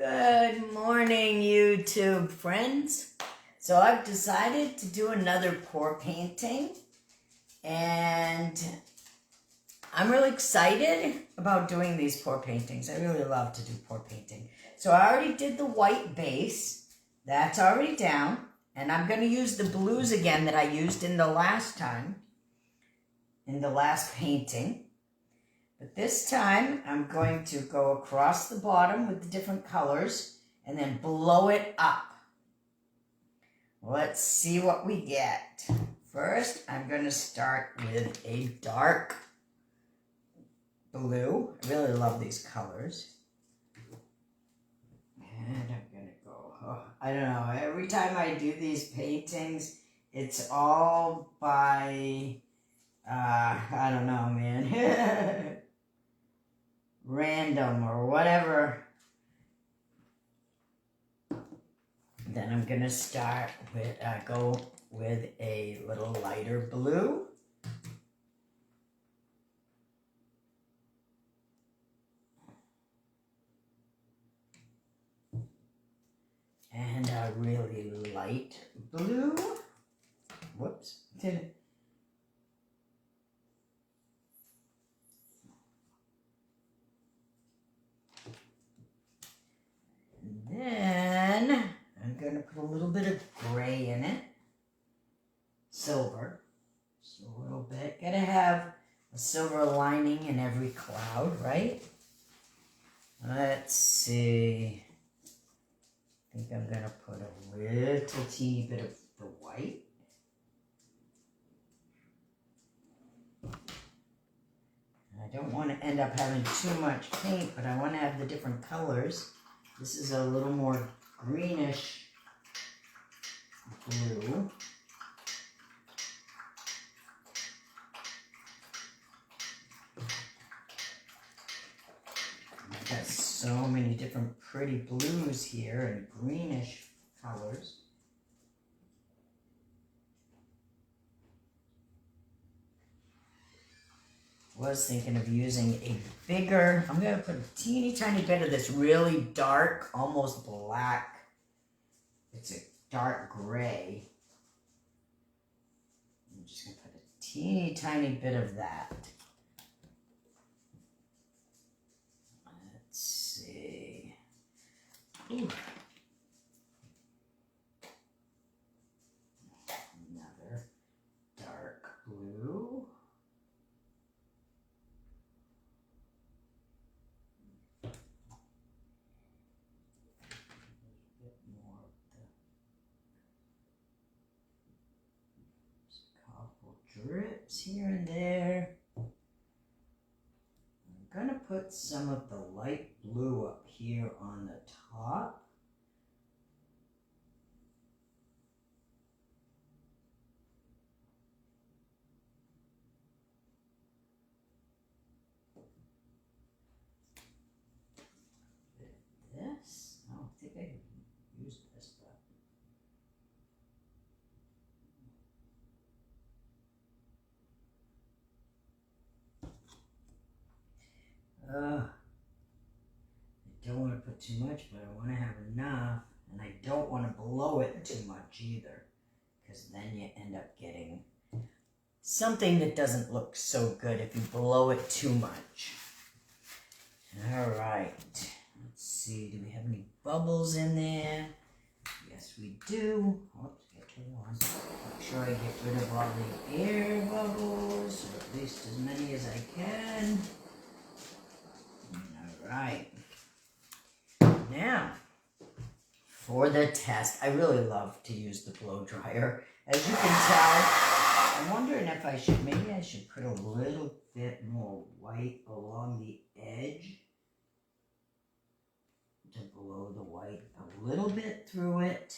Good morning, YouTube friends. So I've decided to do another pour painting, and I'm really excited about doing these pour paintings. I really love to do pour painting. So I already did the white base. That's already down, and I'm going to use the blues again that I used in the last time, in the last painting. But this time, I'm going to go across the bottom with the different colors and then blow it up. Let's see what we get. First, I'm going to start with a dark blue. I really love these colors. And I'm going to go, I don't know, every time I do these paintings, it's all by, I don't know, man. Random or whatever. Then I'm gonna start with go with a little lighter blue. And a really light blue. Whoops. Then I'm going to put a little bit of gray in it. Silver. Just a little bit. Got to have a silver lining in every cloud, right? Let's see. I think I'm going to put a little teeny bit of the white. I don't want to end up having too much paint, but I want to have the different colors. This is a little more greenish blue. I've got so many different pretty blues here and greenish colors. Was thinking of using a bigger, I'm going to put a teeny tiny bit of this really dark, almost black, it's a dark gray. I'm just going to put a teeny tiny bit of that. Let's see. Ooh. Another dark blue. Drips here and there. I'm going to put some of the light blue up here on the top. This, I don't think I can use this, but I don't want to put too much, but I want to have enough, and I don't want to blow it too much either, because then you end up getting something that doesn't look so good if you blow it too much. All right, let's see, do we have any bubbles in there? Yes, we do. Oops, get to one. Make sure I get rid of all the air bubbles, or at least as many as I can. Right. Now, for the test, I really love to use the blow dryer. As you can tell, I'm wondering if I should, maybe I should put a little bit more white along the edge to blow the white a little bit through it.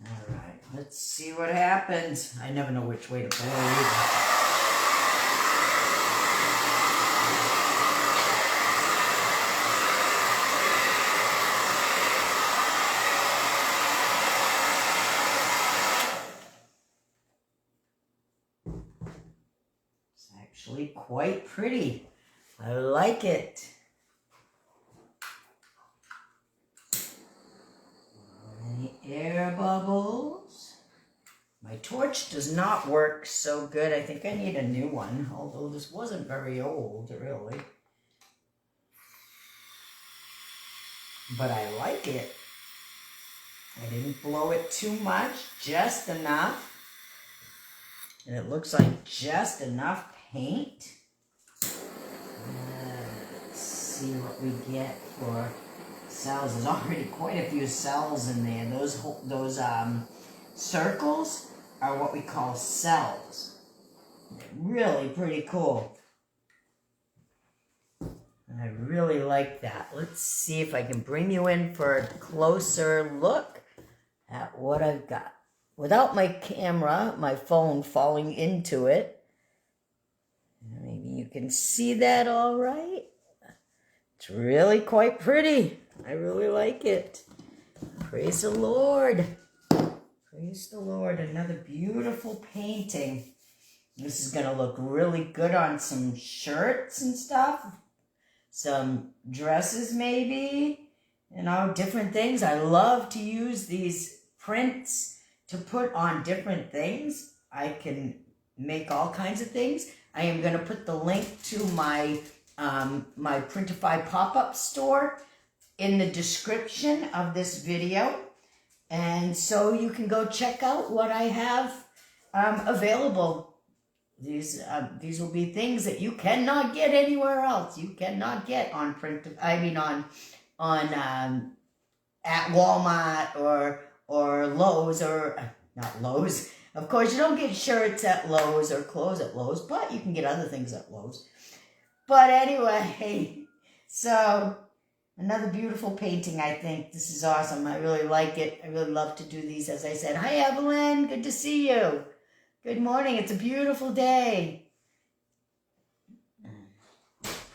All right, let's see what happens. I never know which way to blow either. Actually quite pretty. I like it. Any air bubbles. My torch does not work so good. I think I need a new one, although this wasn't very old, really. But I like it. I didn't blow it too much, just enough. And it looks like just enough paint. Let's see what we get for cells. There's already quite a few cells in there. Those circles are what we call cells. They're really pretty cool. I really like that. Let's see if I can bring you in for a closer look at what I've got. Without my camera, my phone falling into it. Maybe you can see that all right. It's really quite pretty. I really like it. Praise the Lord. Praise the Lord. Another beautiful painting. This is going to look really good on some shirts and stuff. Some dresses maybe. You know, different things. I love to use these prints to put on different things. I can make all kinds of things. I am going to put the link to my my Printify pop-up store in the description of this video. And so you can go check out what I have available. These will be things that you cannot get anywhere else. You cannot get on at Walmart or Lowe's, or not Lowe's. Of course, you don't get shirts at Lowe's or clothes at Lowe's, but you can get other things at Lowe's. But anyway, so another beautiful painting, I think. This is awesome. I really like it. I really love to do these, as I said. Hi, Evelyn. Good to see you. Good morning. It's a beautiful day.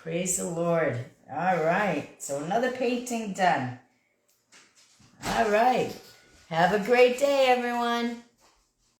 Praise the Lord. All right. So another painting done. All right. Have a great day, everyone.